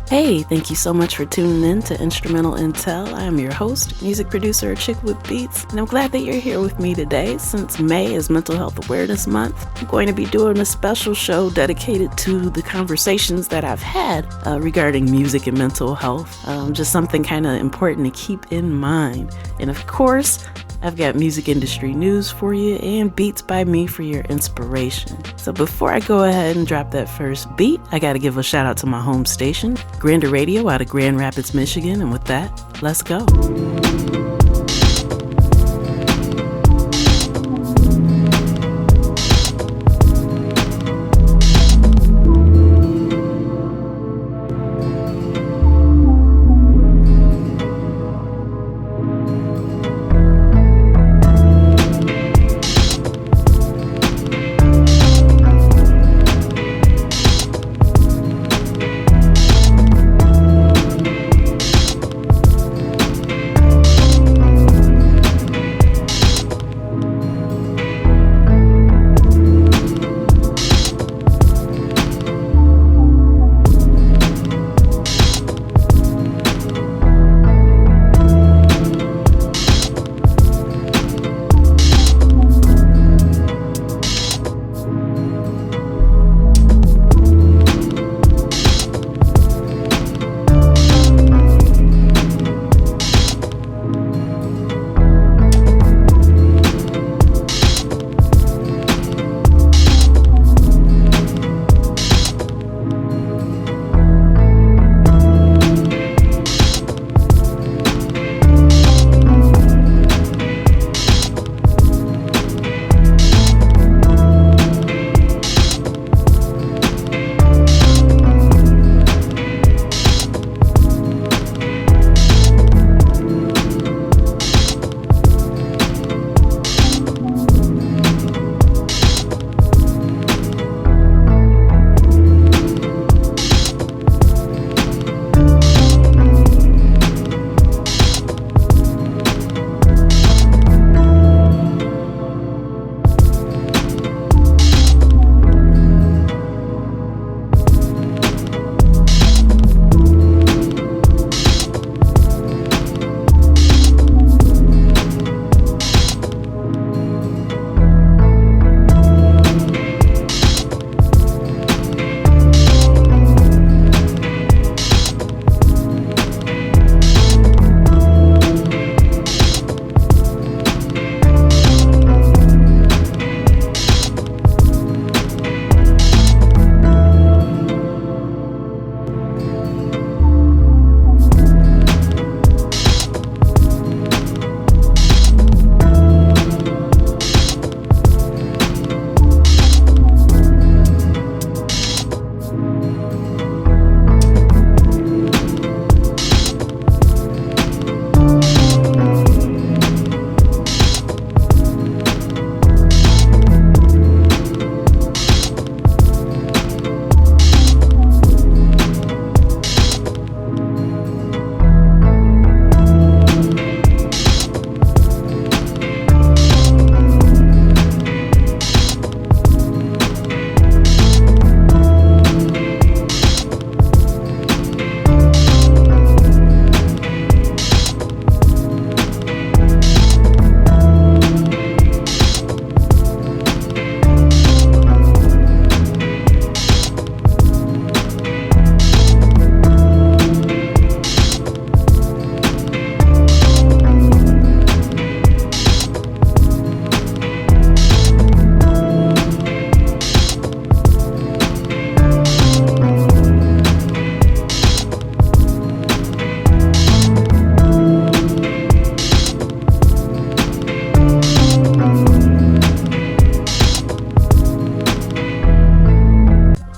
Hey, thank you so much for tuning in to Instrumental Intel. I am your host, music producer Chick with Beats, and I'm glad that you're here with me today. Since May is Mental Health Awareness Month, I'm going to be doing a special show dedicated to the conversations that I've had regarding music and mental health. Just something kind of important to keep in mind. And of course, I've got music industry news for you and beats by me for your inspiration. So before I go ahead and drop that first beat, I got to give a shout out to my home station, Grander Radio out of Grand Rapids, Michigan. And with that, let's go.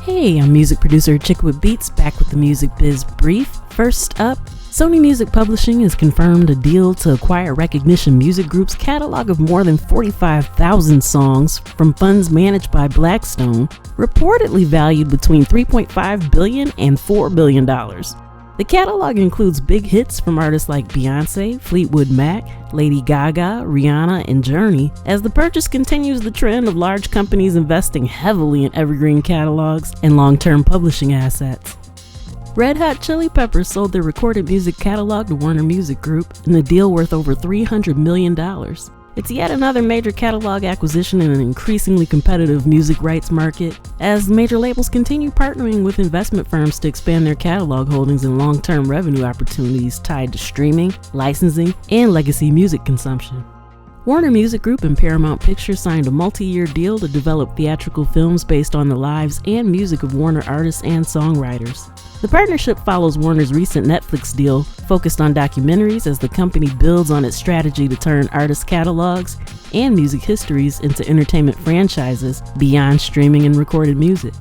Hey, I'm music producer Chick with Beats, back with the Music Biz Brief. First up, Sony Music Publishing has confirmed a deal to acquire Recognition Music Group's catalog of more than 45,000 songs from funds managed by Blackstone, reportedly valued between $3.5 billion and $4 billion. The catalog includes big hits from artists like Beyoncé, Fleetwood Mac, Lady Gaga, Rihanna, and Journey, as the purchase continues the trend of large companies investing heavily in evergreen catalogs and long-term publishing assets. Red Hot Chili Peppers sold their recorded music catalog to Warner Music Group in a deal worth over $300 million. It's yet another major catalog acquisition in an increasingly competitive music rights market, as major labels continue partnering with investment firms to expand their catalog holdings and long-term revenue opportunities tied to streaming, licensing, and legacy music consumption. Warner Music Group and Paramount Pictures signed a multi-year deal to develop theatrical films based on the lives and music of Warner artists and songwriters. The partnership follows Warner's recent Netflix deal focused on documentaries as the company builds on its strategy to turn artist catalogs and music histories into entertainment franchises beyond streaming and recorded music.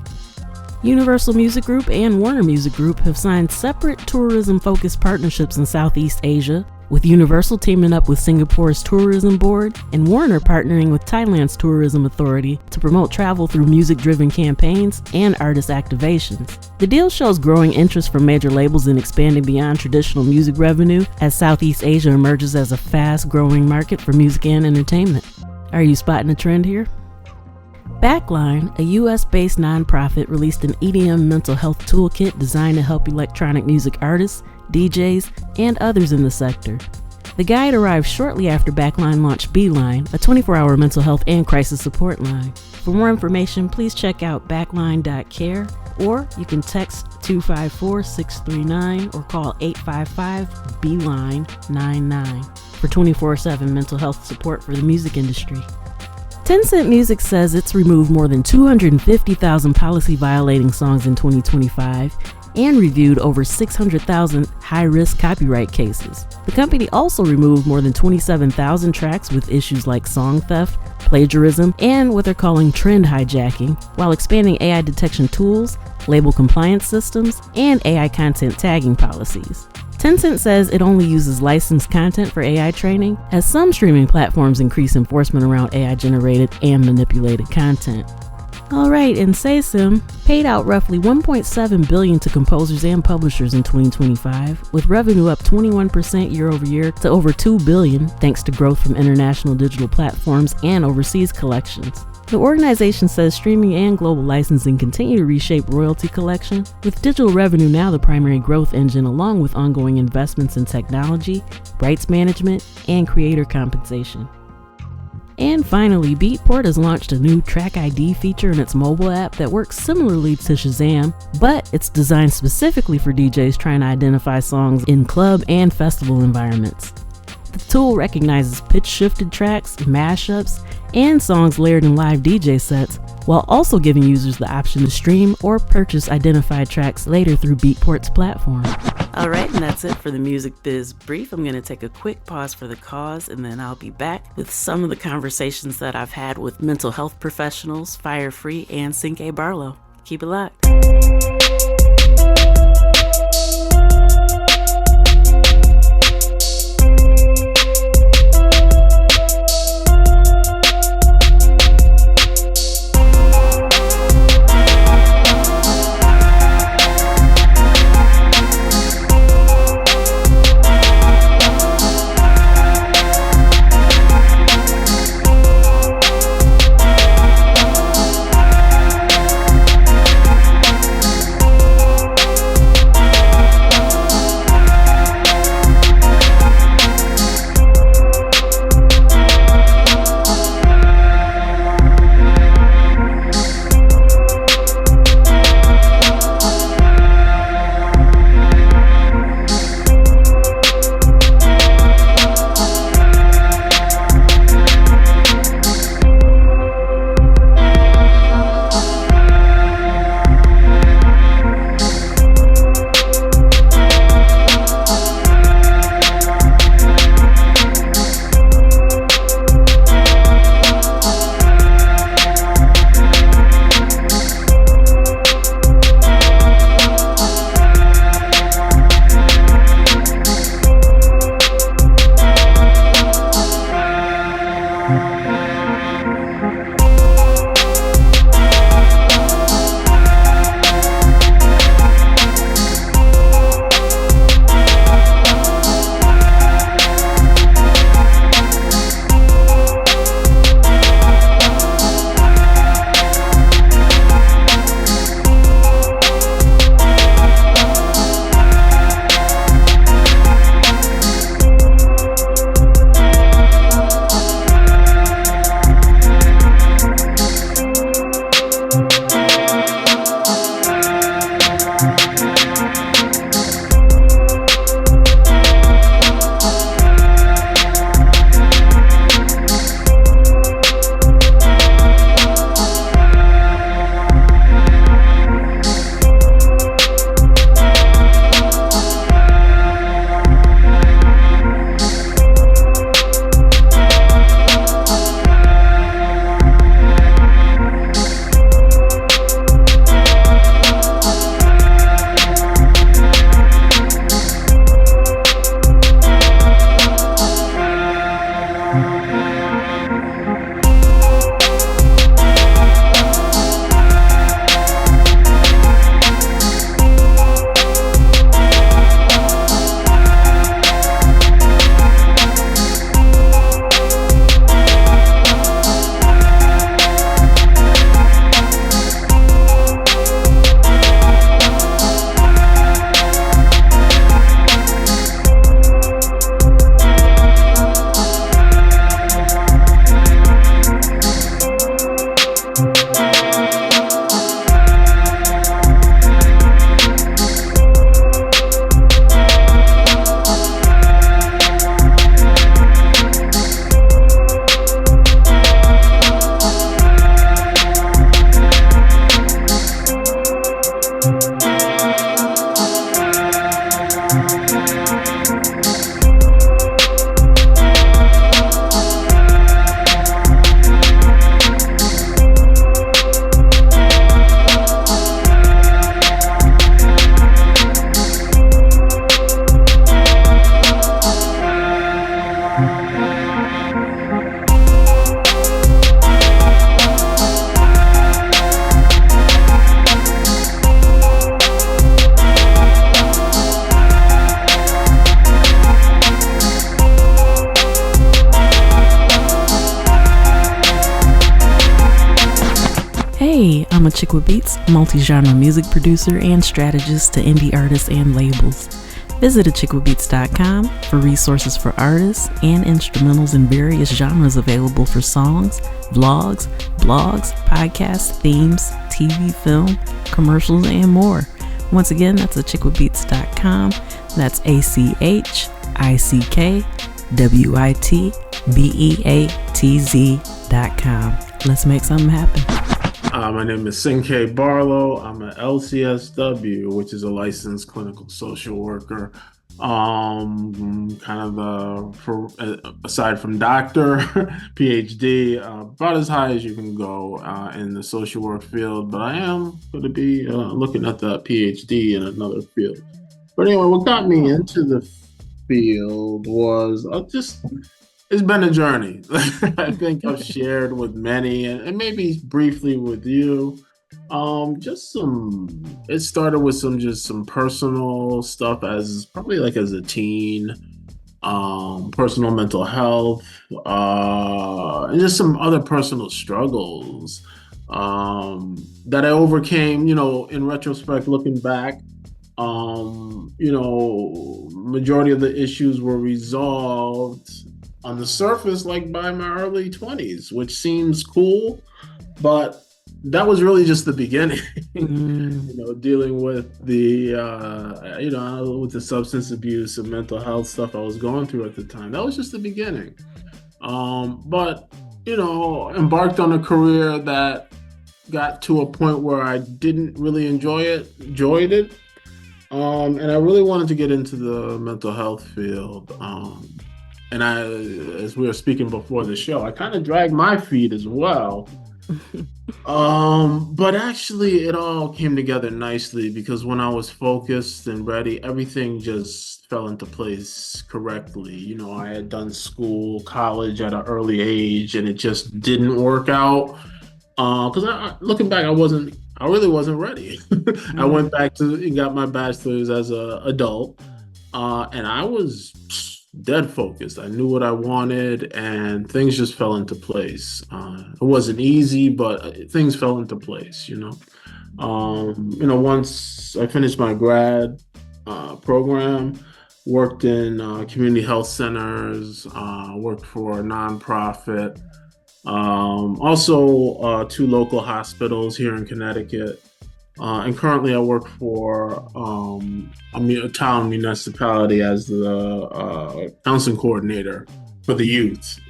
Universal Music Group and Warner Music Group have signed separate tourism-focused partnerships in Southeast Asia, with Universal teaming up with Singapore's Tourism Board and Warner partnering with Thailand's Tourism Authority to promote travel through music-driven campaigns and artist activations. The deal shows growing interest from major labels in expanding beyond traditional music revenue as Southeast Asia emerges as a fast-growing market for music and entertainment. Are you spotting a trend here? Backline, a US-based nonprofit, released an EDM mental health toolkit designed to help electronic music artists, DJs, and others in the sector. The guide arrived shortly after Backline launched Beeline, a 24-hour mental health and crisis support line. For more information, please check out backline.care, or you can text 254-639 or call 855-BEELINE-99 for 24/7 mental health support for the music industry. Tencent Music says it's removed more than 250,000 policy-violating songs in 2025 and reviewed over 600,000 high-risk copyright cases. The company also removed more than 27,000 tracks with issues like song theft, plagiarism, and what they're calling trend hijacking, while expanding AI detection tools, label compliance systems, and AI content tagging policies. Tencent says it only uses licensed content for AI training, as some streaming platforms increase enforcement around AI-generated and manipulated content. Alright, and SaySim paid out roughly $1.7 billion to composers and publishers in 2025, with revenue up 21% year over year to over $2 billion, thanks to growth from international digital platforms and overseas collections. The organization says streaming and global licensing continue to reshape royalty collection, with digital revenue now the primary growth engine, along with ongoing investments in technology, rights management, and creator compensation. And finally, Beatport has launched a new Track ID feature in its mobile app that works similarly to Shazam, but it's designed specifically for DJs trying to identify songs in club and festival environments. The tool recognizes pitch-shifted tracks, mashups, and songs layered in live DJ sets, while also giving users the option to stream or purchase identified tracks later through Beatport's platform. Alright, and that's it for the Music Biz Brief. I'm going to take a quick pause for the cause, and then I'll be back with some of the conversations that I've had with mental health professionals, Fire Free, and Cinque Barlow. Keep it locked. Hey, I'm a Chick with Beats, multi-genre music producer and strategist to indie artists and labels. Visit achickwithbeats.com for resources for artists and instrumentals in various genres available for songs, vlogs, blogs, podcasts, themes, TV, film, commercials, and more. Once again, that's achickwithbeats.com. That's ACHICKWITBEATZ.com. Let's make something happen. My name is Sinkay Barlow. I'm an LCSW, which is a licensed clinical social worker. Aside from doctor, PhD, about as high as you can go in the social work field. But I am going to be looking at the PhD in another field. But anyway, what got me into the field was it's been a journey. I think I've shared with many, and maybe briefly with you. It started with some personal stuff as a teen, personal mental health, and just some other personal struggles that I overcame. In retrospect, looking back, majority of the issues were resolved on the surface, like by my early 20s, which seems cool, but that was really just the beginning. Dealing with with the substance abuse and mental health stuff I was going through at the time. That was just the beginning. But embarked on a career that got to a point where I didn't really enjoyed it. And I really wanted to get into the mental health field. And as we were speaking before the show, I kind of dragged my feet as well. But actually it all came together nicely because when I was focused and ready, everything just fell into place correctly. I had done college at an early age, and it just didn't work out. Because looking back, I really wasn't ready. I went back and got my bachelor's as an adult, and I was dead focused. I knew what I wanted, and things just fell into place. It wasn't easy, but things fell into place. Once I finished my grad program, worked in community health centers, worked for a nonprofit, also 2 local hospitals here in Connecticut. And currently I work for a town municipality as the counseling coordinator for the youth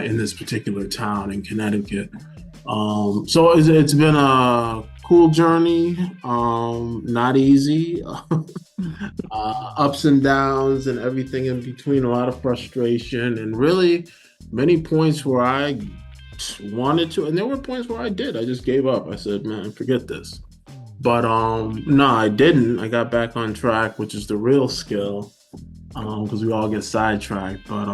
in this particular town in Connecticut. So it's been a cool journey, not easy, ups and downs and everything in between, a lot of frustration, and really many points where I wanted to, and there were points where I just gave up. I said, man, forget this. But no, I didn't. I got back on track, which is the real skill, because we all get sidetracked. But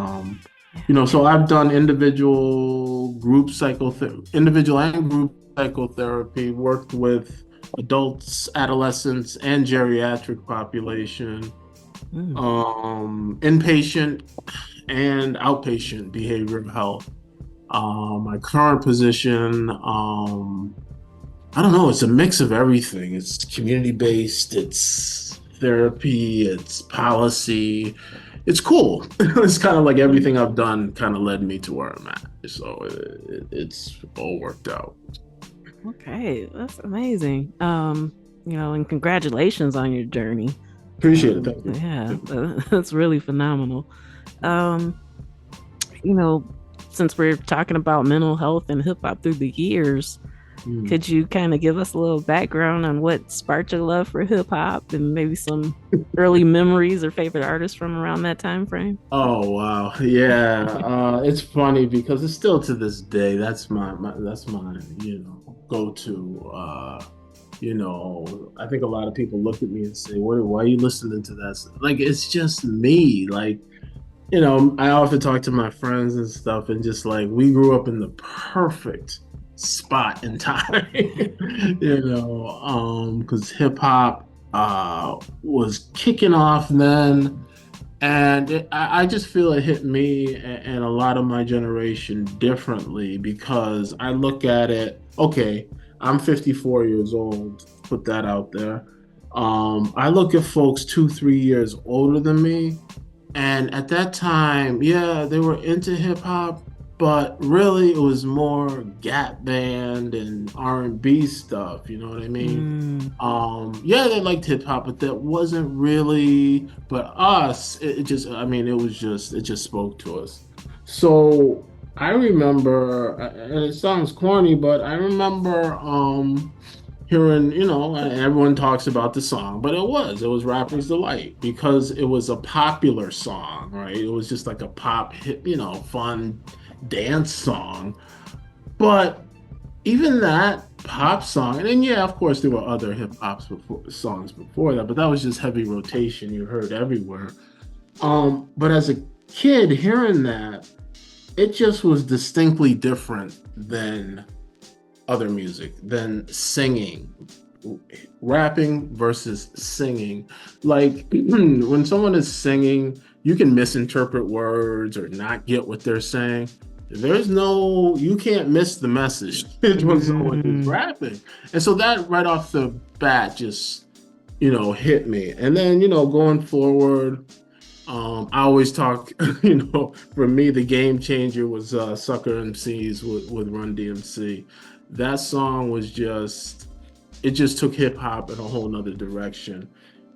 so I've done individual and group psychotherapy, worked with adults, adolescents, and geriatric population, inpatient and outpatient behavioral health. My current position, I don't know, it's a mix of everything. It's community-based, it's therapy, it's policy. It's cool. It's kind of like everything I've done kind of led me to where I'm at. So it's all worked out. Okay, that's amazing. And congratulations on your journey. Appreciate it. Thank you. Yeah, that's really phenomenal. Since we're talking about mental health and hip hop through the years, Mm. Could you kind of give us a little background on what sparked your love for hip hop and maybe some early memories or favorite artists from around that time frame? Oh wow, yeah. It's funny because it's still to this day. That's my go-to. I think a lot of people look at me and say, "What? Why are you listening to that?" Like it's just me. Like I often talk to my friends and stuff, and just like we grew up in the perfect spot in time, because hip hop was kicking off then, and I just feel it hit me and a lot of my generation differently because I look at it. Okay, I'm 54 years old. Put that out there. I look at folks 2, 3 years older than me, and at that time, yeah, they were into hip hop, but really it was more Gap Band and R&B stuff, you know what I mean? Mm. Yeah, they liked hip hop, but that wasn't really, but us, it just, I mean, it just spoke to us. So I remember, and it sounds corny, but I remember hearing, and everyone talks about the song, but it was Rapper's Delight because it was a popular song, right? It was just like a pop hit, fun dance song. But even that pop song, and then yeah, of course there were other hip hop songs before that, but that was just heavy rotation you heard everywhere. But as a kid hearing that, it just was distinctly different than other music, than singing, rapping versus singing. Like when someone is singing, you can misinterpret words or not get what they're saying. You can't miss the message when someone is Mm. rapping. And so that right off the bat just, hit me. And then, going forward, I always talk, for me, the game changer was Sucker MCs with Run DMC. That song it just took hip hop in a whole nother direction.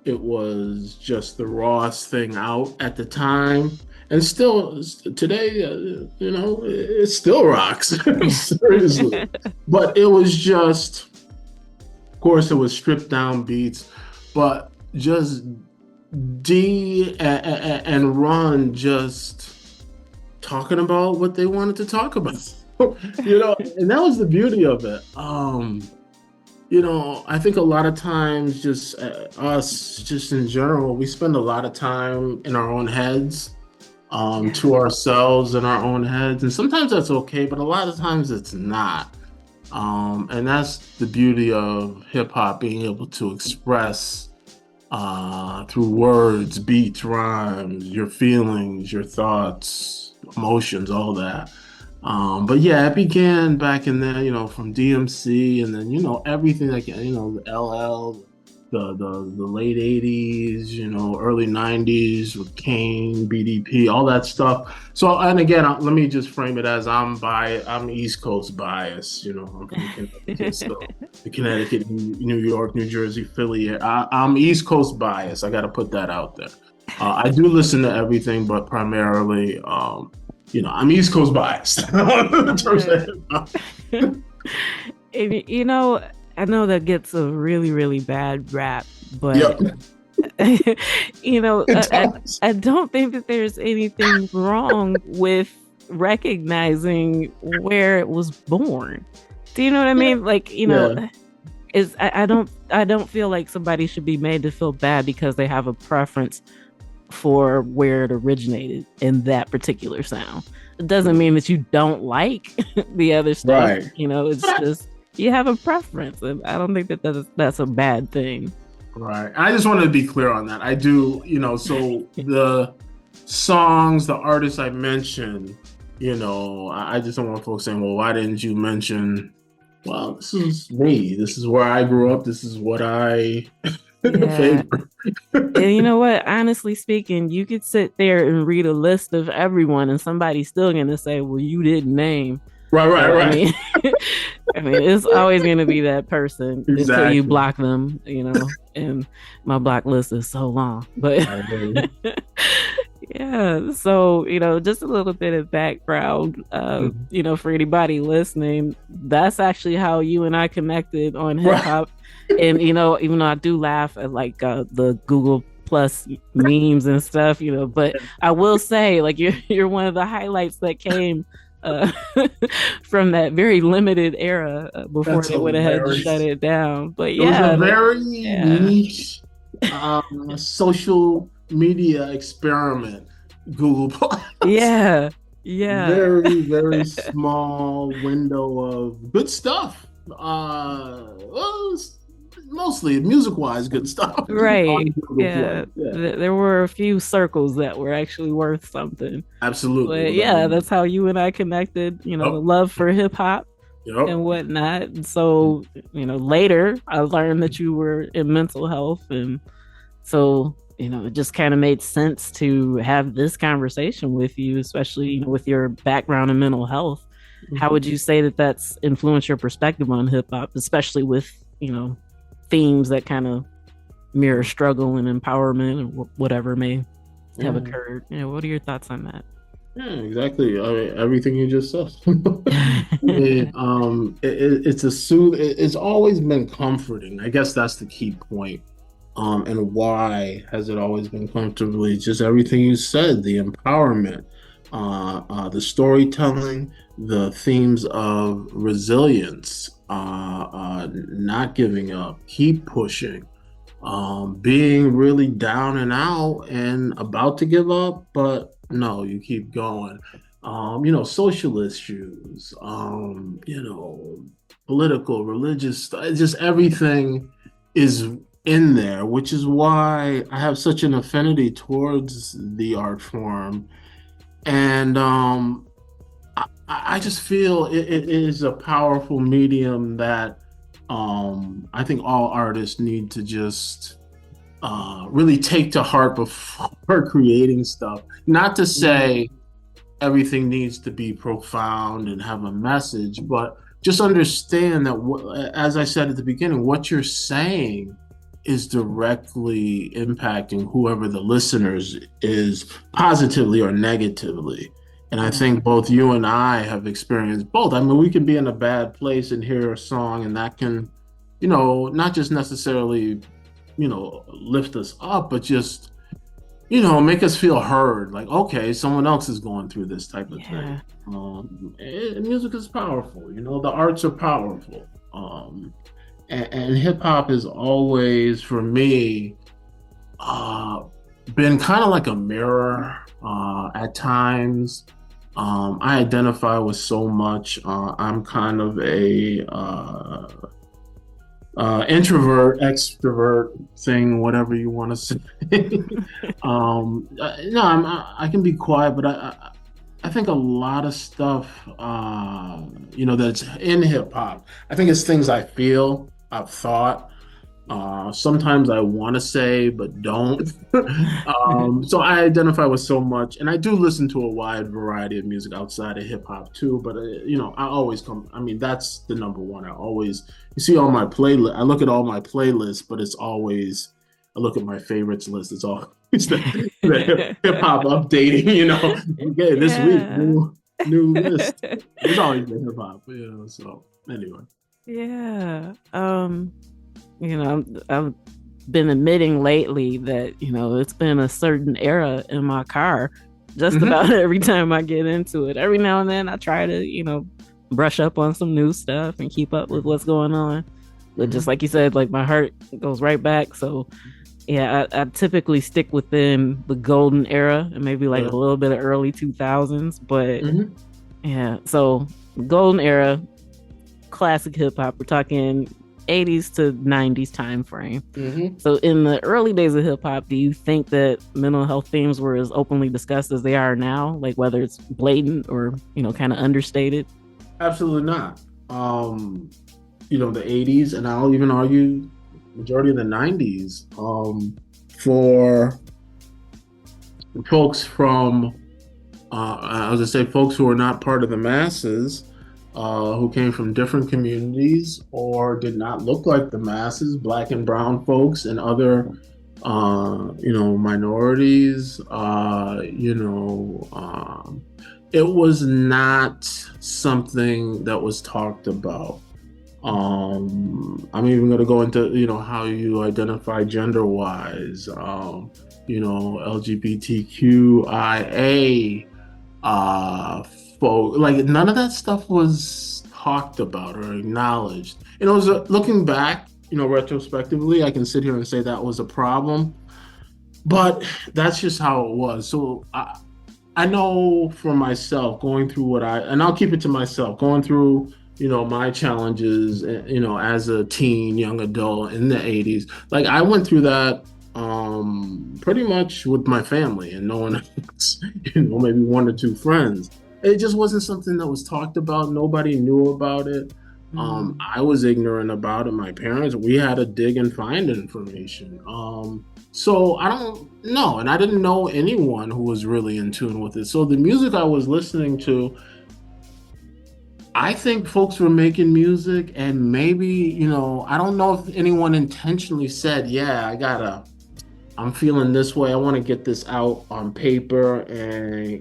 It was just the rawest thing out at the time. And still today, it still rocks, seriously. But it was just, of course, it was stripped down beats, but just and Ron just talking about what they wanted to talk about. And that was the beauty of it. I think a lot of times just us, just in general, we spend a lot of time in our own heads, to ourselves in our own heads. And sometimes that's okay, but a lot of times it's not. And that's the beauty of hip hop, being able to express through words, beats, rhymes, your feelings, your thoughts, emotions, all that. But yeah, it began back in there, from DMC, and then everything like the LL, the late '80s, early '90s with Kane, BDP, all that stuff. So, and again, let me just frame it as I'm East Coast bias, I'm from Connecticut, so the Connecticut, New York, New Jersey, Philly. I'm East Coast bias. I got to put that out there. I do listen to everything, but primarily, I'm East Coast biased in terms of hip hop. And, I know that gets a really, really bad rap, but Yep. It does. I don't think that there's anything wrong with recognizing where it was born. Do you know what I mean? Like, Yeah. I don't feel like somebody should be made to feel bad because they have a preference for where it originated in that particular sound. It doesn't mean that you don't like the other stuff. Right. It's just you have a preference, and I don't think that's a bad thing. Right. I just wanted to be clear on that. I do, so the songs, the artists I mentioned, I just don't want folks saying, well, why didn't you mention, well, this is me. This is where I grew up. This is what I favor. And you know what? Honestly speaking, you could sit there and read a list of everyone, and somebody's still going to say, well, you didn't name. Right. I mean, it's always going to be that person until you Exactly. block them, and my block list is so long. But Yeah. So, just a little bit of background, Mhm. for anybody listening, that's actually how you and I connected on hip Right. hop. And, even though I do laugh at like the Google Plus memes and stuff, but I will say, like, you're one of the highlights that came uh, from that very limited era before That's they would have had to shut hilarious. it down. But It was a yeah, very yeah. niche social media experiment, Google Plus. Yeah. Yeah. Very, very small window of good stuff. Well, mostly music-wise, good stuff on Right. Google Play. Yeah. Yeah, There were a few circles that were actually worth something. absolutely, But without a yeah, doubt. that's how you and I connected, the Yep, love for hip hop yep. and whatnot. And so, later I learned that you were in mental health. And so, it just kind of made sense to have this conversation with you, especially, with your background in mental health. How would you say that that's influenced your perspective on hip hop, especially with, themes that kind of mirror struggle and empowerment or whatever may have Yeah, occurred? What are your thoughts on that? yeah, exactly. I mean, everything you just said. It's a it's always been comforting. I guess that's the key point. And why has it always been comfortably? Just everything you said, the empowerment, the storytelling, the themes of resilience, not giving up, keep pushing, being really down and out and about to give up, but no, you keep going. Social issues, political, religious, just everything is in there, which is why I have such an affinity towards the art form. And I just feel it is a powerful medium that I think all artists need to just really take to heart before creating stuff. Not to say everything needs to be profound and have a message, but just understand that, as I said at the beginning, what you're saying is directly impacting whoever the listeners is, positively or negatively. And I think both you and I have experienced both. I mean, we can be in a bad place and hear a song, and that can, not just necessarily, lift us up, but just, make us feel heard. Like, okay, someone else is going through this type of thing. Yeah. Music is powerful. The arts are powerful. And hip hop is always, for me, uh, been kind of like a mirror at times. I identify with so much. I'm kind of a introvert, extrovert thing, whatever you want to say. No, I can be quiet, but I think a lot of stuff, that's in hip hop. I think it's things I feel, I've thought. Sometimes I want to say, but don't. So I identify with so much, and I do listen to a wide variety of music outside of hip hop too. But I always come. I mean, that's the number one. You see all my playlist. I look at all my playlists, but it's always, I look at my favorites list. It's always the hip hop updating. Okay, this week Yeah. new list. It's always the hip hop. So anyway. Yeah. I've been admitting lately that, it's been a certain era in my car just Mhm. about every time I get into it. Every now and then I try to, brush up on some new stuff and keep up with what's going on. But just Mhm. like you said, like my heart goes right back. So yeah, I typically stick within the golden era and maybe like Yeah. a little bit of early 2000s. But Mhm. yeah, so golden era, classic hip hop. We're talking 80s to 90s time frame. Mhm. So in the early days of hip hop, do you think that mental health themes were as openly discussed as they are now? Like whether it's blatant or, kind of understated? Absolutely not. The 80s, and I'll even argue majority of the 90s, for folks from, I was gonna say, folks who are not part of the masses, who came from different communities or did not look like the masses, black and brown folks and other minorities. It was not something that was talked about. I'm even going to go into, how you identify gender wise, LGBTQIA, like none of that stuff was talked about or acknowledged. Looking back, retrospectively, I can sit here and say that was a problem, but that's just how it was. So I know for myself going through and I'll keep it to myself, going through, my challenges, as a teen, young adult in the 80s. Like I went through that pretty much with my family and no one else, maybe one or two friends. It just wasn't something that was talked about. Nobody knew about it. I was ignorant about it. My parents, we had to dig and find information. So I don't know. And I didn't know anyone who was really in tune with it. So the music I was listening to, I think folks were making music and maybe, I don't know if anyone intentionally said, yeah, I'm feeling this way. I want to get this out on paper and,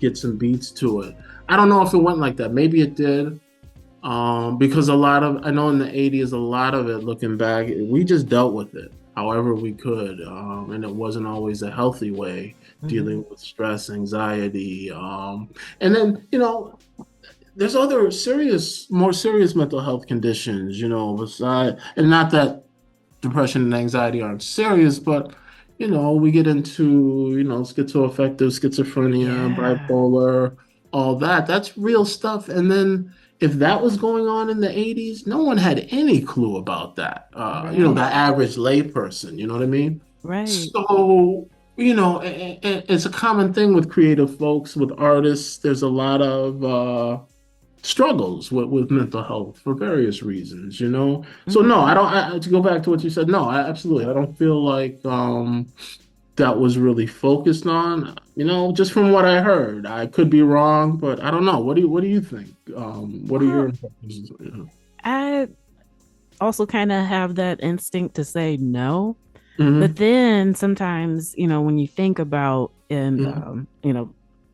get some beats to it. I don't know if it went like that. Maybe it did. Because I know in the 80s, a lot of it, looking back, we just dealt with it however we could. And it wasn't always a healthy way, dealing with stress, anxiety. And then, there's other more serious mental health conditions, besides, and not that depression and anxiety aren't serious, but, we get into, schizoaffective, schizophrenia, bipolar, all that. That's real stuff. And then if that was going on in the 80s, no one had any clue about that. Right. The average layperson, you know what I mean? Right. So, it's a common thing with creative folks, with artists. There's a lot of struggles with mental health for various reasons, So no, to go back to what you said, no, absolutely. I don't feel like that was really focused on, just from what I heard. I could be wrong, but I don't know. What do you think? What are your impressions? I also kind of have that instinct to say no. But then sometimes, when you think about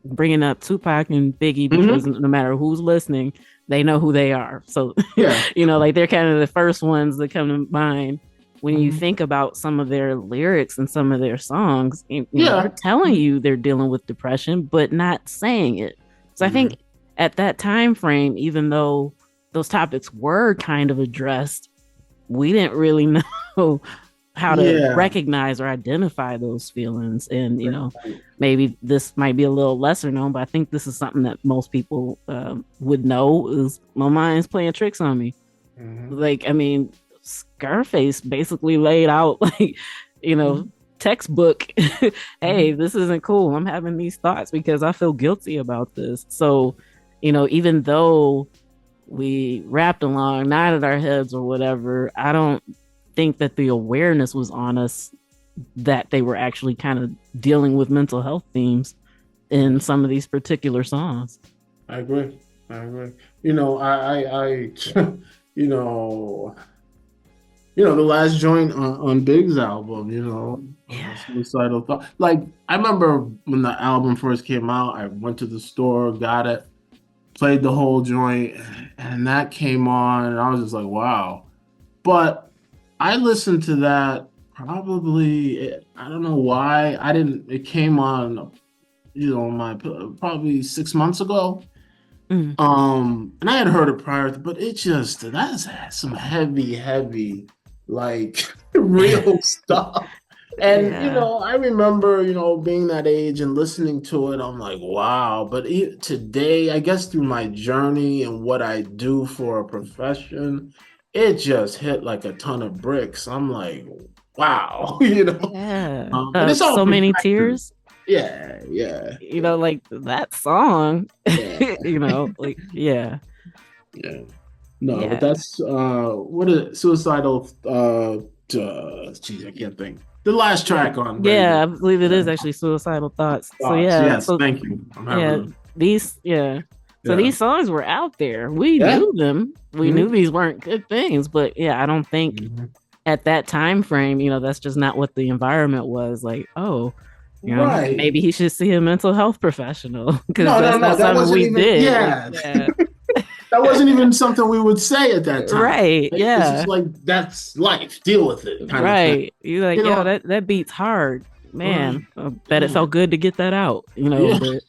bringing up Tupac and Biggie, because no matter who's listening, they know who they are. So, like they're kind of the first ones that come to mind when you think about some of their lyrics and some of their songs. They're telling you they're dealing with depression, but not saying it. So I think at that time frame, even though those topics were kind of addressed, we didn't really know how to recognize or identify those feelings. And, maybe this might be a little lesser known, but I think this is something that most people would know is my mind's playing tricks on me. Like, I mean, Scarface basically laid out textbook, hey, this isn't cool. I'm having these thoughts because I feel guilty about this. So, even though we rapped along, nodded our heads or whatever, I don't think that the awareness was on us that they were actually kind of dealing with mental health themes in some of these particular songs. I agree. I the last joint on Big's album, Suicidal Thought. Like, I remember when the album first came out, I went to the store, got it, played the whole joint, and that came on, and I was just like, wow. But I listened to that probably, I don't know why, it came on, probably 6 months ago. And I had heard it prior, but that's some heavy, like real stuff. And, I remember, being that age and listening to it, I'm like, wow. But today, I guess through my journey and what I do for a profession, it just hit like a ton of bricks. I'm like, wow, There's so many tears. Yeah. Like that song, But that's what is Suicidal geez, I can't think. The last track on I believe it is actually Suicidal Thoughts. So yes, thank you. These songs were out there. We knew them. We knew these weren't good things, but I don't think at that time frame, that's just not what the environment was like. Oh, Right. maybe he should see a mental health professional because No, no, that's no. not That something wasn't we even, did. Like, yeah. yeah. That wasn't even something we would say at that time. Right. It's Yeah. just like, that's life, deal with it kind of thing. Right. You're like, You yo, know, that beats hard. right. Man, I bet it Yeah. felt good to get that out, Yeah. but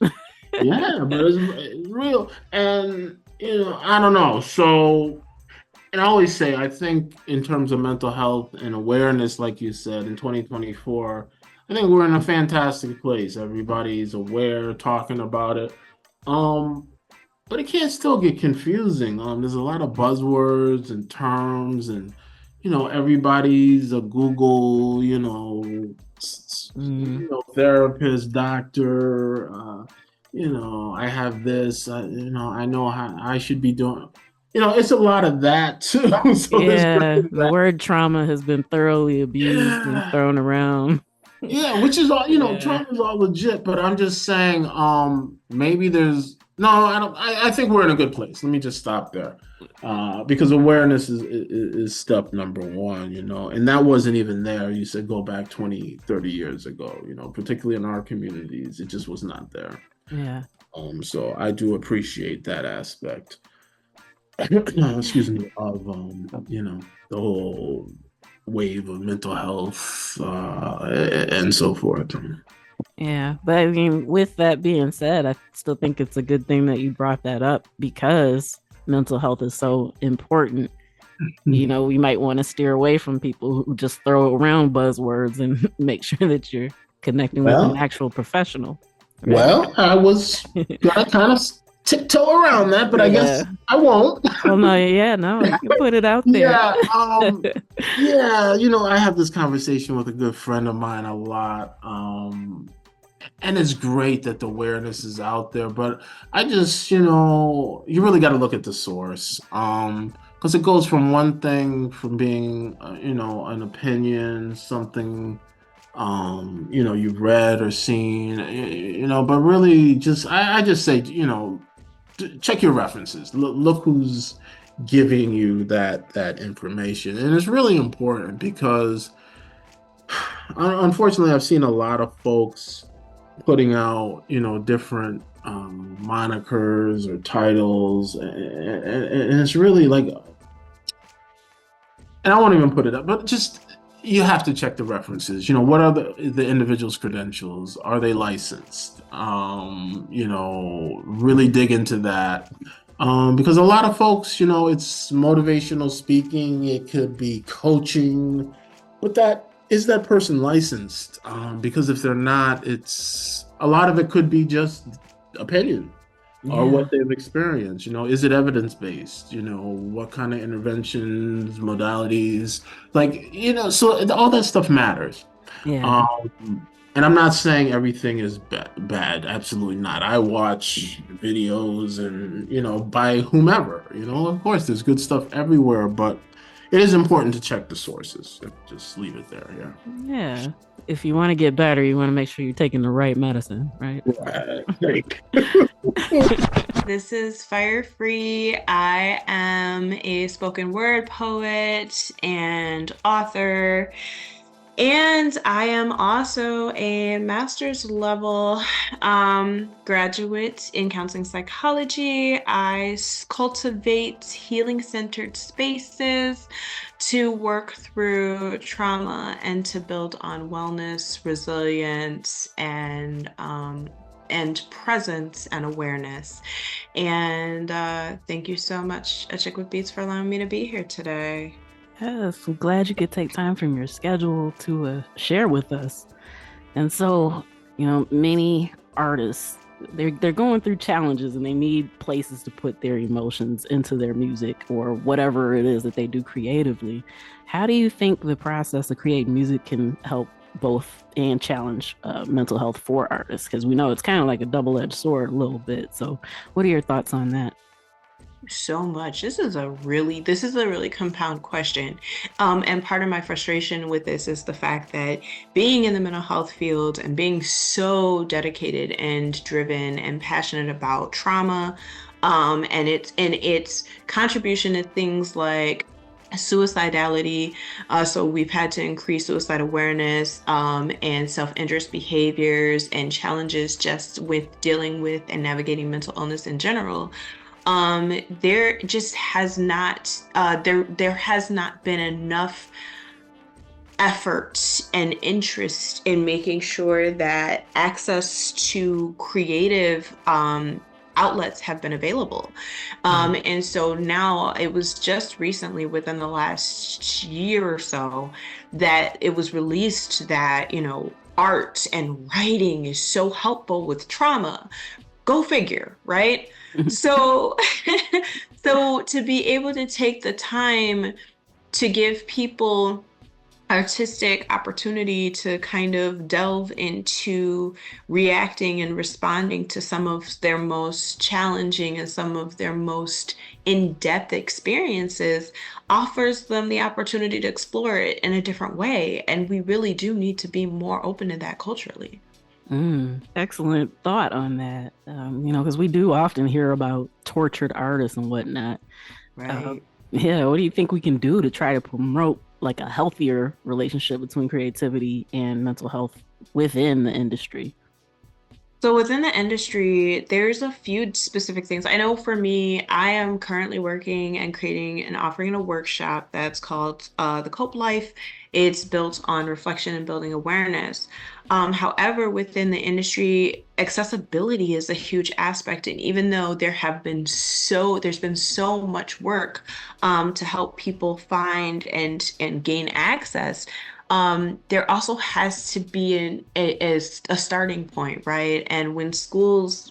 Yeah, but it's real. And, I don't know. So, and I always say, I think in terms of mental health and awareness, like you said, in 2024, I think we're in a fantastic place. Everybody's aware, talking about it. Um, but it can still get confusing. There's a lot of buzzwords and terms, and everybody's a Google, mm, therapist, doctor. I have this. I know how I should be doing. It's a lot of that too. So there's yeah, the word trauma has been thoroughly abused and yeah, thrown around. yeah, which is all, Yeah. trauma is all legit, but I'm just saying, maybe there's no, I don't I think we're in a good place. Let me just stop there. Because awareness is step number one, and that wasn't even there. You said go back 20, 30 years ago, particularly in our communities, it just was not there. Yeah. So I do appreciate that aspect. Excuse me, of the whole wave of mental health and so forth. Yeah. But I mean, with that being said, I still think it's a good thing that you brought that up because mental health is so important. We might want to steer away from people who just throw around buzzwords and make sure that you're connecting with an Well, actual professional. Right. well, I was gonna kind of tiptoe around that, but I guess Yeah. I won't. Oh no, yeah, no, you can put it out there. Yeah, yeah, I have this conversation with a good friend of mine a lot. And it's great that the awareness is out there, but I just, you really got to look at the source. Because it goes from one thing from being, an opinion, something, you've read or seen, but really just, I just say, check your references. Look who's giving you that information. And it's really important because unfortunately, I've seen a lot of folks putting out, different monikers or titles, and it's really like, and I won't even put it up, but just you have to check the references. What are the individual's credentials? Are they licensed? Really dig into that. Because a lot of folks, it's motivational speaking, it could be coaching, but is that person licensed? Because if they're not, it's a lot of it could be just opinion or Yeah. what they've experienced. Is it evidence based? What kind of interventions, modalities, like, so all that stuff matters. Yeah. And I'm not saying everything is bad. Absolutely not. I watch videos and, by whomever, of course, there's good stuff everywhere, but it is important to check the sources. Just leave it there. Yeah. Yeah. If you want to get better, you want to make sure you're taking the right medicine, right? Right. This is Fire Free. I am a spoken word poet and author. And I am also a master's level graduate in counseling psychology. I cultivate healing-centered spaces to work through trauma and to build on wellness, resilience, and presence and awareness. And thank you so much, A Chick with Beats, for allowing me to be here today. Yes, I'm glad you could take time from your schedule to share with us. And so, many artists, they're going through challenges and they need places to put their emotions into their music or whatever it is that they do creatively. How do you think the process of creating music can help both and challenge mental health for artists? Because we know it's kind of like a double-edged sword a little bit. So what are your thoughts on that? So much. This is a really compound question. And part of my frustration with this is the fact that being in the mental health field and being so dedicated and driven and passionate about trauma, and its contribution to things like suicidality. So we've had to increase suicide awareness, and self-injurious behaviors and challenges just with dealing with and navigating mental illness in general. There just has not there has not been enough effort and interest in making sure that access to creative outlets have been available. And so now it was just recently, within the last year or so, that it was released that, art and writing is so helpful with trauma. Go figure, right? So, so to be able to take the time to give people artistic opportunity to kind of delve into reacting and responding to some of their most challenging and some of their most in-depth experiences offers them the opportunity to explore it in a different way. And we really do need to be more open to that culturally. Excellent thought on that. Because we do often hear about tortured artists and whatnot. Right. Yeah, what do you think we can do to try to promote like a healthier relationship between creativity and mental health within the industry? So within the industry, there's a few specific things. I know for me, I am currently working and creating and offering a workshop that's called The Cope Life. It's built on reflection and building awareness. However, within the industry, accessibility is a huge aspect. And even though there's been so much work to help people find and gain access, there also has to be a starting point, right? And when schools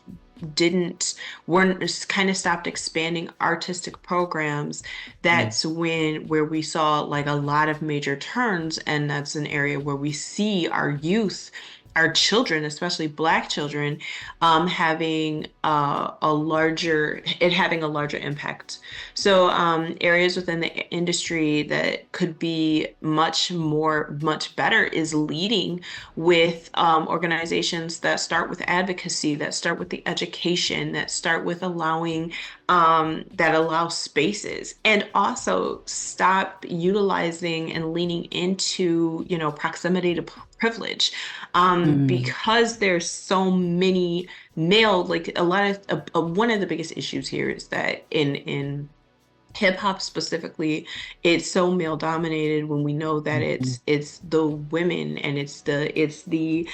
weren't kind of stopped expanding artistic programs, that's where we saw like a lot of major turns. And that's an area where we see our youth, our children, especially Black children, having a larger impact. So areas within the industry that could be much better is leading with organizations that start with advocacy, that start with the education, that start with that allow spaces, and also stop utilizing and leaning into, proximity to privilege, because there's so many male, like a lot of one of the biggest issues here is that in hip hop specifically, it's so male dominated, when we know that it's the women and it's the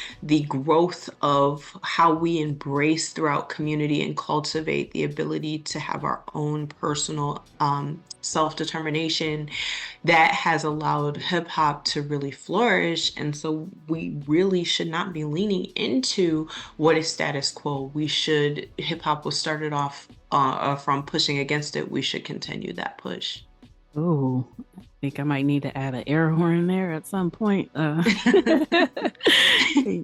growth of how we embrace throughout community and cultivate the ability to have our own personal self-determination that has allowed hip hop to really flourish. And so we really should not be leaning into what is status quo. Hip hop was started off from pushing against it. We should continue that push. Oh, I think I might need to add an air horn there at some point.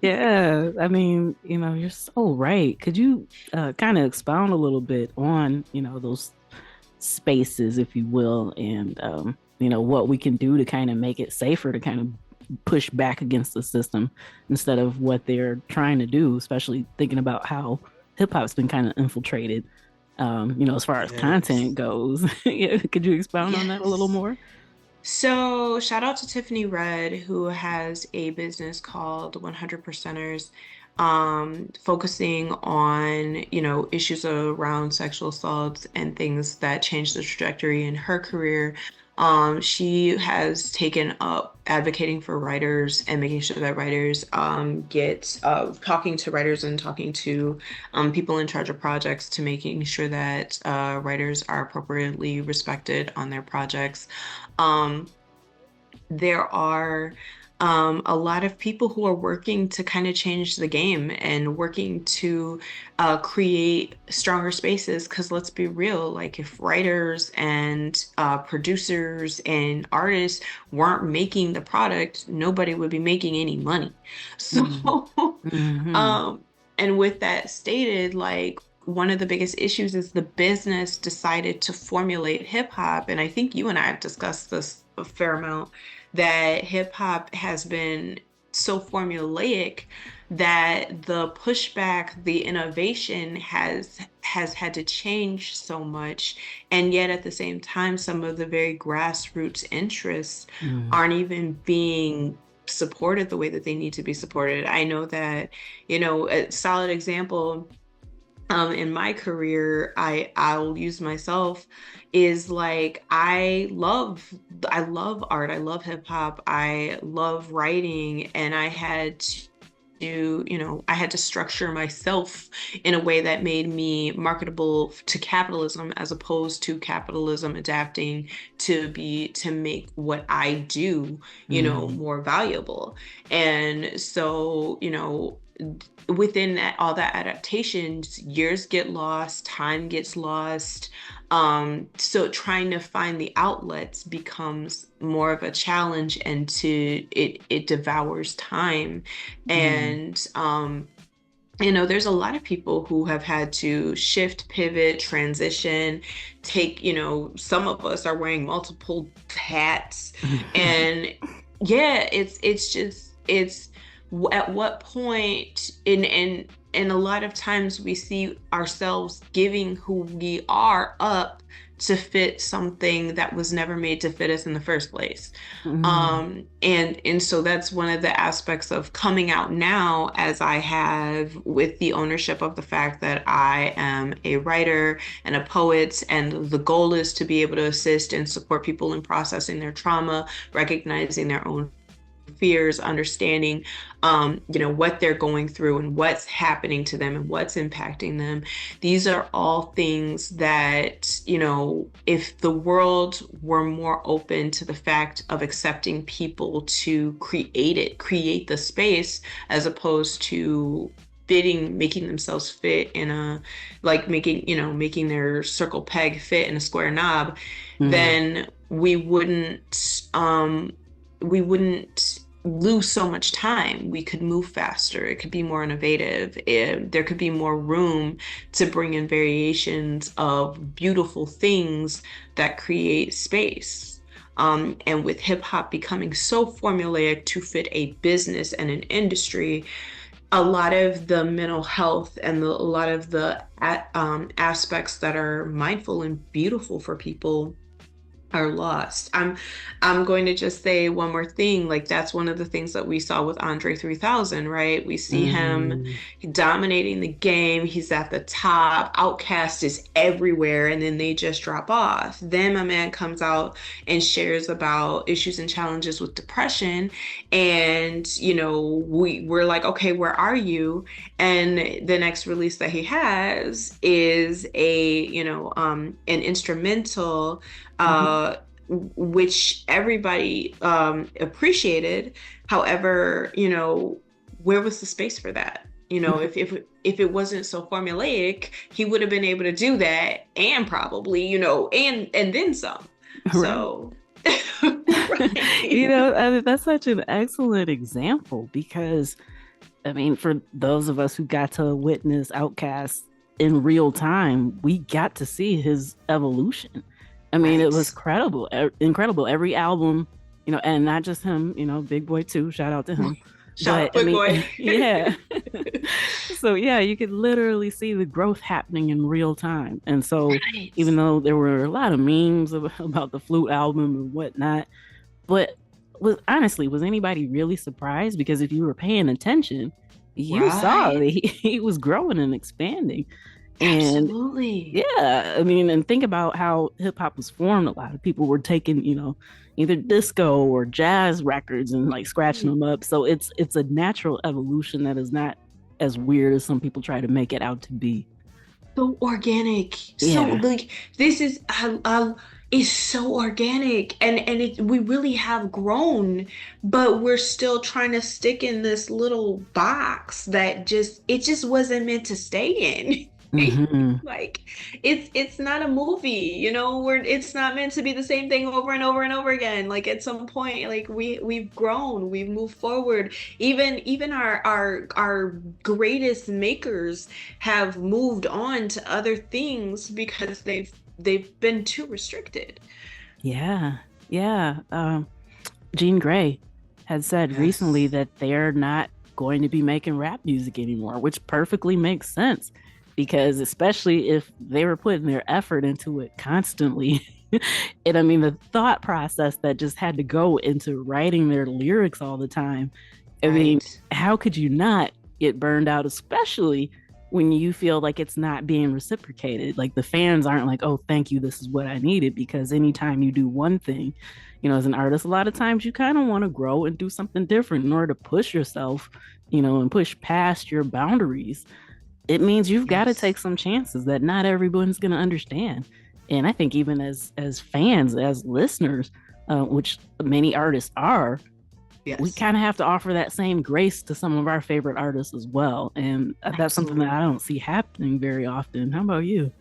Yeah, I mean, you're so right. Could you kind of expound a little bit on, those spaces, if you will, and, what we can do to kind of make it safer, to kind of push back against the system instead of what they're trying to do, especially thinking about how hip hop's been kind of infiltrated, as far as content goes. Yeah, could you expound on that a little more? So shout out to Tiffany Red, who has a business called 100 Percenters, focusing on, issues around sexual assault and things that changed the trajectory in her career. She has taken up advocating for writers and making sure that writers get talking to writers and talking to people in charge of projects, to making sure that writers are appropriately respected on their projects. There are a lot of people who are working to kind of change the game and working to create stronger spaces. Because let's be real, like if writers and producers and artists weren't making the product, nobody would be making any money. So, and with that stated, like, one of the biggest issues is the business decided to formulate hip hop. And I think you and I have discussed this a fair amount, that hip hop has been so formulaic that the pushback, the innovation has had to change so much. And yet at the same time, some of the very grassroots interests Mm. aren't even being supported the way that they need to be supported. I know that, a solid example in my career, I'll use myself, is like I love art, I love hip hop, I love writing, and I had to structure myself in a way that made me marketable to capitalism, as opposed to capitalism adapting to make what I do, Mm. more valuable. And so, within that, all that adaptations, years get lost, time gets lost. So trying to find the outlets becomes more of a challenge, and it devours time. Mm. And there's a lot of people who have had to shift, pivot, transition, take, some of us are wearing multiple hats. And yeah, it's just, at what point and a lot of times we see ourselves giving who we are up to fit something that was never made to fit us in the first place. Mm. And so that's one of the aspects of coming out now, as I have, with the ownership of the fact that I am a writer and a poet, and the goal is to be able to assist and support people in processing their trauma, recognizing their own fears, understanding what they're going through and what's happening to them and what's impacting them. These are all things that, if the world were more open to the fact of accepting people to create the space, as opposed to making themselves fit in a, like making their circle peg fit in a square knob, Mm. then we wouldn't lose so much time. We could move faster. It could be more innovative. There could be more room to bring in variations of beautiful things that create space. And with hip hop becoming so formulaic to fit a business and an industry, a lot of the mental health and a lot of the aspects that are mindful and beautiful for people are lost. I'm going to just say one more thing. Like, that's one of the things that we saw with Andre 3000, right? We see him Mm. dominating the game. He's at the top. Outcast is everywhere, and then they just drop off. Then my man comes out and shares about issues and challenges with depression, and we're like, okay, where are you? And the next release that he has is an instrumental, Mhm. which everybody appreciated. However, where was the space for that? If it wasn't so formulaic, he would have been able to do that, and probably, and then some. Right. So, right. That's such an excellent example because, I mean, for those of us who got to witness Outkast in real time, we got to see his evolution. I mean, it was Right. incredible, incredible. Every album, and not just him, Big Boy too. Shout out to him. Shout But out, I big mean, boy. yeah. So yeah, you could literally see the growth happening in real time. And so even Right. though there were a lot of memes about the Flute album and whatnot, but was anybody really surprised? Because if you were paying attention, you saw Right. that he was growing and expanding. And Absolutely. yeah, I mean, and think about how hip hop was formed. A lot of people were taking, either disco or jazz records and like scratching them up. So it's a natural evolution that is not as weird as some people try to make it out to be. So organic. So Yeah. like, this is so organic, and we really have grown, but we're still trying to stick in this little box that just wasn't meant to stay in. Hmm. Like, it's not a movie, where it's not meant to be the same thing over and over and over again. Like, at some point, like, we've grown, we've moved forward. Even our greatest makers have moved on to other things because they've been too restricted. Yeah. Yeah. Jean Grey. had said recently Yes. that they're not going to be making rap music anymore, which perfectly makes sense because especially if they were putting their effort into it constantly. And I mean, the thought process that just had to go into writing their lyrics all the time. I mean, Right. how could you not get burned out, especially when you feel like it's not being reciprocated? Like the fans aren't like, oh, thank you, this is what I needed. Because anytime you do one thing, as an artist, a lot of times you kind of want to grow and do something different in order to push yourself, and push past your boundaries. It means you've got to take Yes. some chances that not everyone's going to understand. And I think even as fans, as listeners, which many artists are, we Yes. kind of have to offer that same grace to some of our favorite artists as well. And that's something that I Absolutely. don't see happening very often. How about you?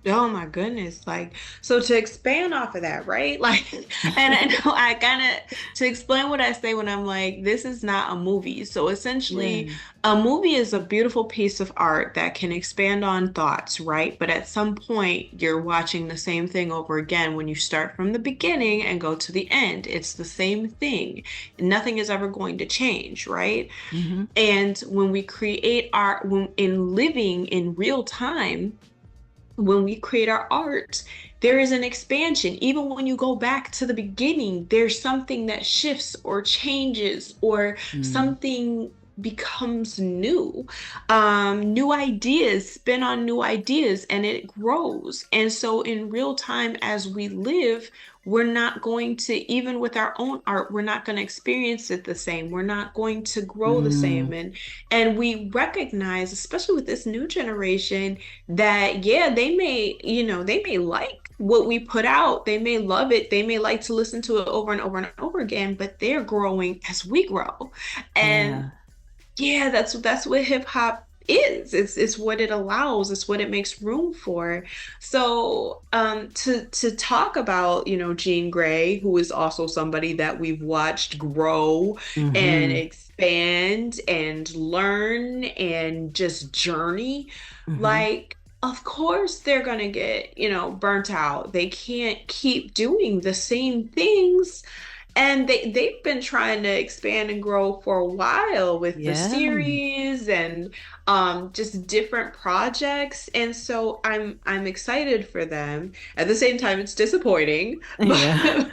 Oh my goodness. Like, so to expand off of that, right? Like, and I know I kind of, to explain what I say when I'm like, this is not a movie. So essentially, Yeah. a movie is a beautiful piece of art that can expand on thoughts, right? But at some point, you're watching the same thing over again when you start from the beginning and go to the end. It's the same thing. Nothing is ever going to change, right? Mm-hmm. And when we create art, when in living in real time, when we create our art, there is an expansion. Even when you go back to the beginning, there's something that shifts or changes or Mm. something becomes new. New ideas spin on new ideas and it grows. And so in real time, as we live, we're not going to, even with our own art, we're not going to experience it the same. We're not going to grow the Mm. same. And we recognize, especially with this new generation, that yeah, they may like what we put out, they may love it, they may like to listen to it over and over and over again, but they're growing as we grow. And Yeah. yeah, that's what hip hop is. It's what it allows, it's what it makes room for. So to talk about, Jean Grey, who is also somebody that we've watched grow and Mm-hmm. expand and learn and just journey, Mm-hmm. like of course they're gonna get, burnt out. They can't keep doing the same things, and they've been trying to expand and grow for a while with the Yeah. series and just different projects. And so I'm excited for them. At the same time, it's disappointing, Yeah.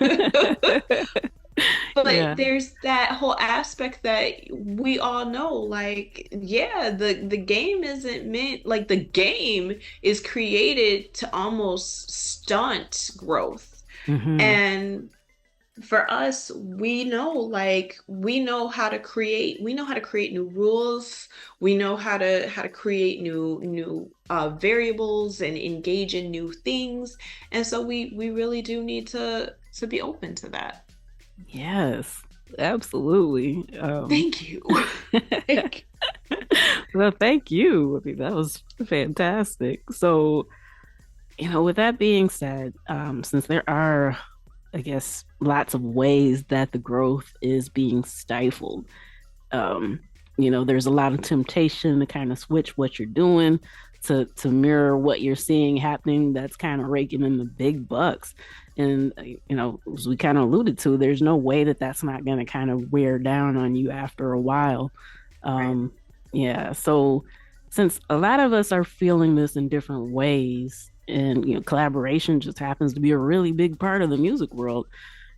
but Yeah. there's that whole aspect that we all know, like, yeah, the game isn't meant, like the game is created to almost stunt growth. Mm-hmm. And for us, we know, like, we know how to create new rules. We know how to create new variables and engage in new things. And so we really do need to be open to that. Yes, absolutely. Thank you. Thank Well, thank you. I mean, that was fantastic. So, with that being said, since there are, I guess, lots of ways that the growth is being stifled, um, there's a lot of temptation to kind of switch what you're doing to mirror what you're seeing happening that's kind of raking in the big bucks. And, as we kind of alluded to, there's no way that that's not going to kind of wear down on you after a while. right. Um, yeah. So, since a lot of us are feeling this in different ways, and collaboration just happens to be a really big part of the music world,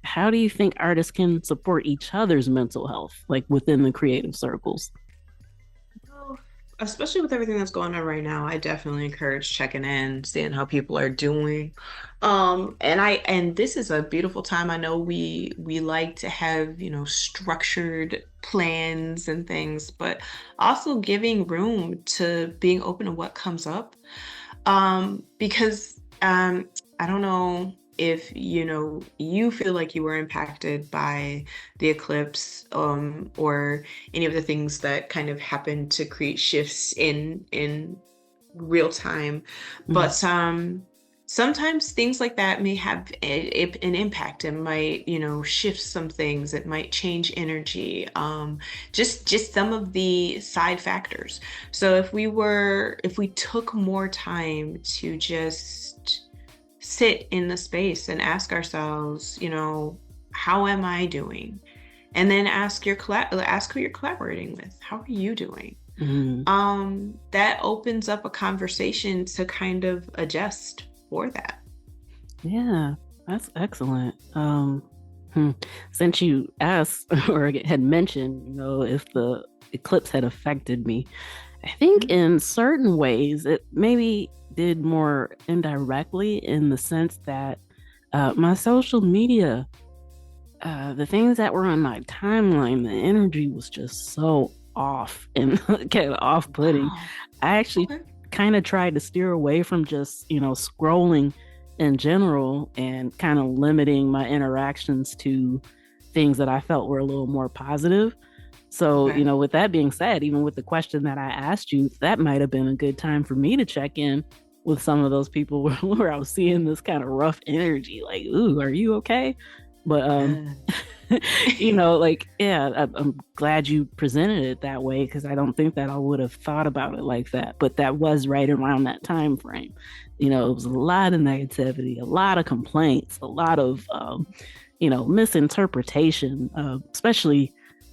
how do you think artists can support each other's mental health, like within the creative circles? Well, especially with everything that's going on right now, I definitely encourage checking in, seeing how people are doing. And this is a beautiful time. I know we like to have, structured plans and things, but also giving room to being open to what comes up. Because I don't know if you feel like you were impacted by the eclipse, or any of the things that kind of happened to create shifts in real time. Mm. But sometimes things like that may have an impact. It might, shift some things. It might change energy. Just some of the side factors. So if we took more time to just sit in the space and ask ourselves, how am I doing? and then ask who you're collaborating with. How are you doing? That opens up a conversation to kind of adjust for that. Yeah, that's excellent. Since you asked or had mentioned, if the eclipse had affected me, I think in certain ways it maybe did more indirectly, in the sense that my social media, the things that were on my timeline, the energy was just so off and kind of off-putting. Wow. I actually kind of tried to steer away from just, scrolling in general, and kind of limiting my interactions to things that I felt were a little more positive. So, with that being said, even with the question that I asked you, that might have been a good time for me to check in with some of those people where I was seeing this kind of rough energy, like, ooh, are you okay? But, I'm glad you presented it that way, because I don't think that I would have thought about it like that. But that was right around that time frame. It was a lot of negativity, a lot of complaints, a lot of, misinterpretation, especially.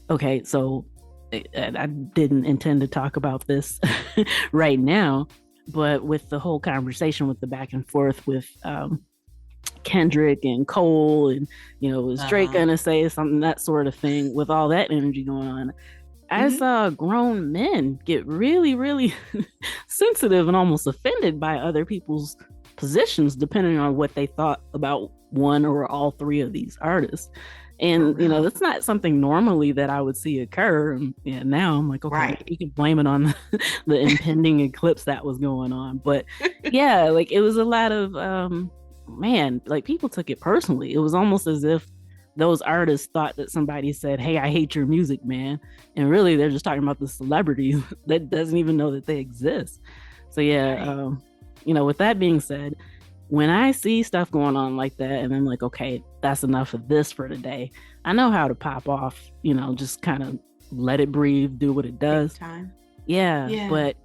Okay, so I didn't intend to talk about this right now, but with the whole conversation with the back and forth with Kendrick and Cole, and is Drake gonna say something, that sort of thing, with all that energy going on, I saw grown men get really, really sensitive and almost offended by other people's positions, depending on what they thought about one or all three of these artists. And, that's not something normally that I would see occur. And now I'm like, okay, you can blame it on the impending eclipse that was going on. But yeah, like, it was a lot of, like, people took it personally. It was almost as if those artists thought that somebody said, hey, I hate your music, man. And really, they're just talking about the celebrity that doesn't even know that they exist. So yeah, with that being said, when I see stuff going on like that, and I'm like, okay, that's enough of this for today, I know how to pop off, just kind of let it breathe, do what it does. Yeah. But,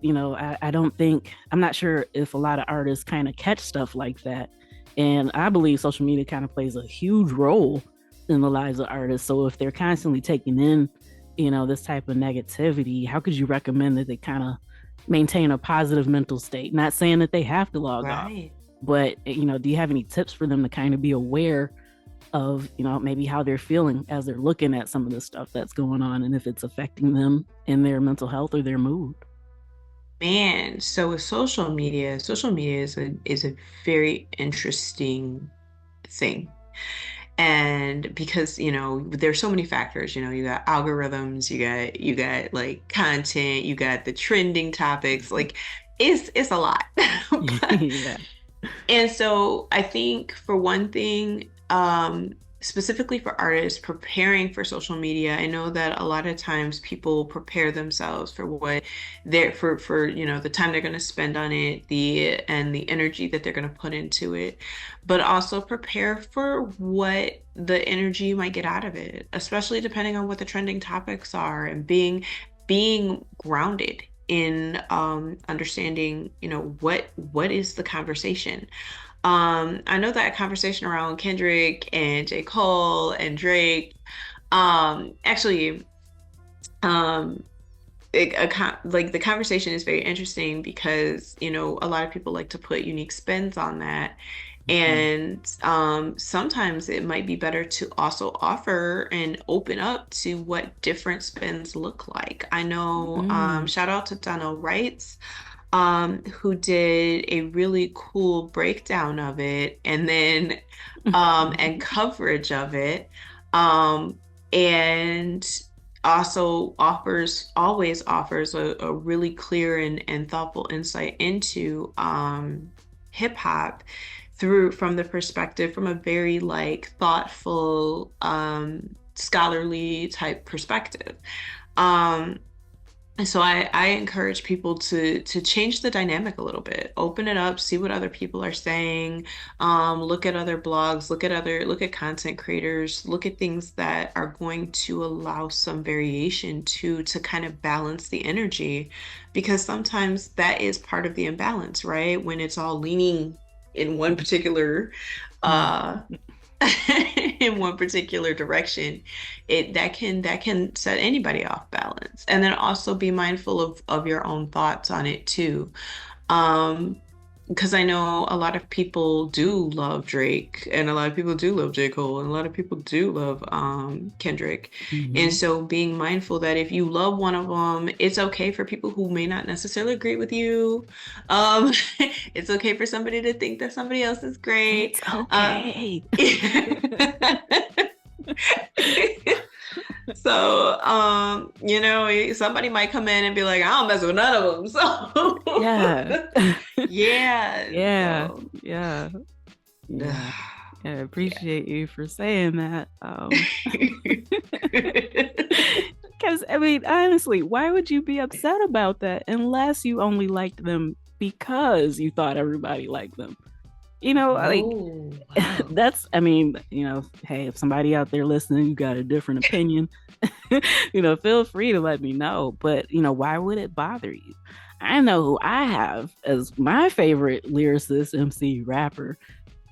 I don't think, I'm not sure if a lot of artists kind of catch stuff like that. And I believe social media kind of plays a huge role in the lives of artists. So if they're constantly taking in, this type of negativity, how could you recommend that they kind of maintain a positive mental state? Not saying that they have to log off. But, do you have any tips for them to kind of be aware of, maybe how they're feeling as they're looking at some of the stuff that's going on, and if it's affecting them in their mental health or their mood? Man, so with social media is a very interesting thing. And because, there's so many factors, you got algorithms, you got like content, you got the trending topics, like it's a lot. Yeah. And so I think, for one thing, specifically for artists preparing for social media, I know that a lot of times people prepare themselves for what they're for the time they're going to spend on it, the energy that they're going to put into it, but also prepare for what the energy you might get out of it, especially depending on what the trending topics are, and being grounded in understanding, what is the conversation. I know that conversation around Kendrick and J. Cole and Drake, actually, the conversation is very interesting because, a lot of people like to put unique spins on that. And sometimes it might be better to also offer and open up to what different spins look like. I know, shout out to Donnell Wrights, who did a really cool breakdown of it, and then and coverage of it, and also always offers a really clear and thoughtful insight into hip hop from the perspective, from a very like thoughtful, scholarly type perspective. And so I encourage people to change the dynamic a little bit, open it up, see what other people are saying, look at other blogs, look at content creators, look at things that are going to allow some variation to kind of balance the energy, because sometimes that is part of the imbalance, right? When it's all leaning in one particular in one particular direction, that can set anybody off balance. And then also be mindful of your own thoughts on it too. Because I know a lot of people do love Drake, and a lot of people do love J. Cole, and a lot of people do love Kendrick. And so being mindful that if you love one of them, it's okay for people who may not necessarily agree with you. It's okay for somebody to think that somebody else is great. It's okay. So, somebody might come in and be like, I don't mess with none of them. So, Yeah. yeah. Yeah. I appreciate you for saying that. Because, I mean, honestly, why would you be upset about that unless you only liked them because you thought everybody liked them? Wow. That's, I mean, hey, if somebody out there listening, you got a different opinion, feel free to let me know. But, why would it bother you? I know who I have as my favorite lyricist, MC, rapper,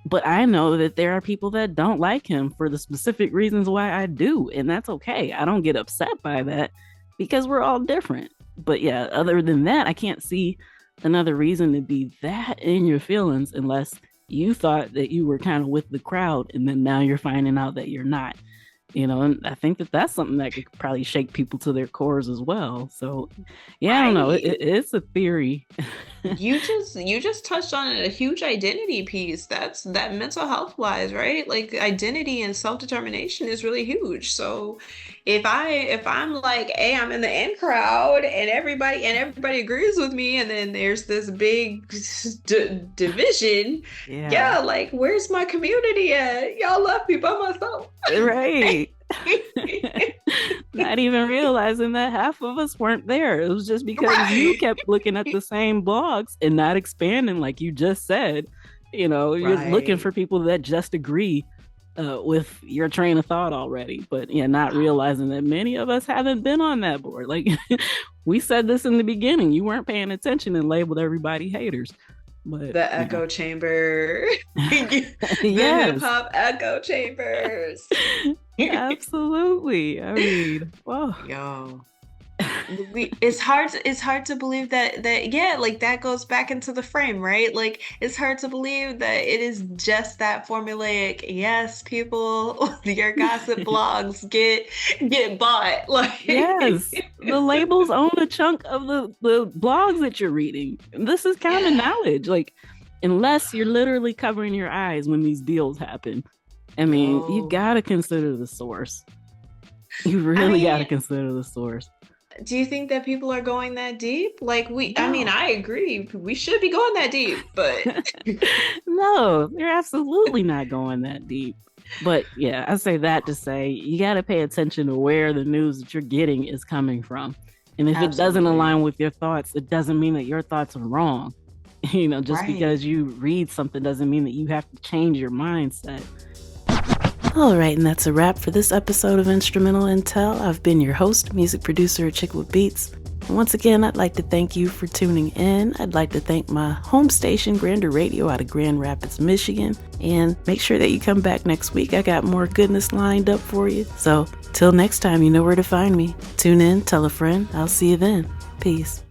but I know that there are people that don't like him for the specific reasons why I do. And that's okay. I don't get upset by that because we're all different. But yeah, other than that, I can't see another reason to be that in your feelings unless you thought that you were kind of with the crowd and then now you're finding out that you're not, and I think that that's something that could probably shake people to their cores as well. So yeah, I don't know. It's a theory. You just touched on a huge identity piece. That mental health wise, right? Like identity and self-determination is really huge. So if I'm like, hey, I'm in the in crowd and everybody agrees with me, and then there's this big division, yeah, like where's my community at? Y'all left me by myself. Right. Not even realizing that half of us weren't there. It was just because you kept looking at the same blogs and not expanding, like you just said. You're looking for people that just agree with your train of thought already, but not realizing that many of us haven't been on that board. Like we said this in the beginning, you weren't paying attention and labeled everybody haters. But the echo chamber. The yes. hip-hop echo chambers. Absolutely. I mean, whoa. Yo. It's hard to believe that like that goes back into the frame, right? Like it's hard to believe that it is just that formulaic. Yes, people, your gossip blogs get bought. Like yes, the labels own a chunk of the blogs that you're reading. This is common knowledge. Like unless you're literally covering your eyes when these deals happen. I mean, you gotta consider the source. You really gotta consider the source. Do you think that people are going that deep? Like I agree. We should be going that deep, but no, they're absolutely not going that deep. But yeah, I say that to say you got to pay attention to where the news that you're getting is coming from. And if it doesn't align with your thoughts, it doesn't mean that your thoughts are wrong. Just because you read something doesn't mean that you have to change your mindset. All right, and that's a wrap for this episode of Instrumental Intel. I've been your host, music producer Chick with Beats. And once again, I'd like to thank you for tuning in. I'd like to thank my home station, Grander Radio, out of Grand Rapids, Michigan. And make sure that you come back next week. I got more goodness lined up for you. So till next time, you know where to find me. Tune in, tell a friend. I'll see you then. Peace.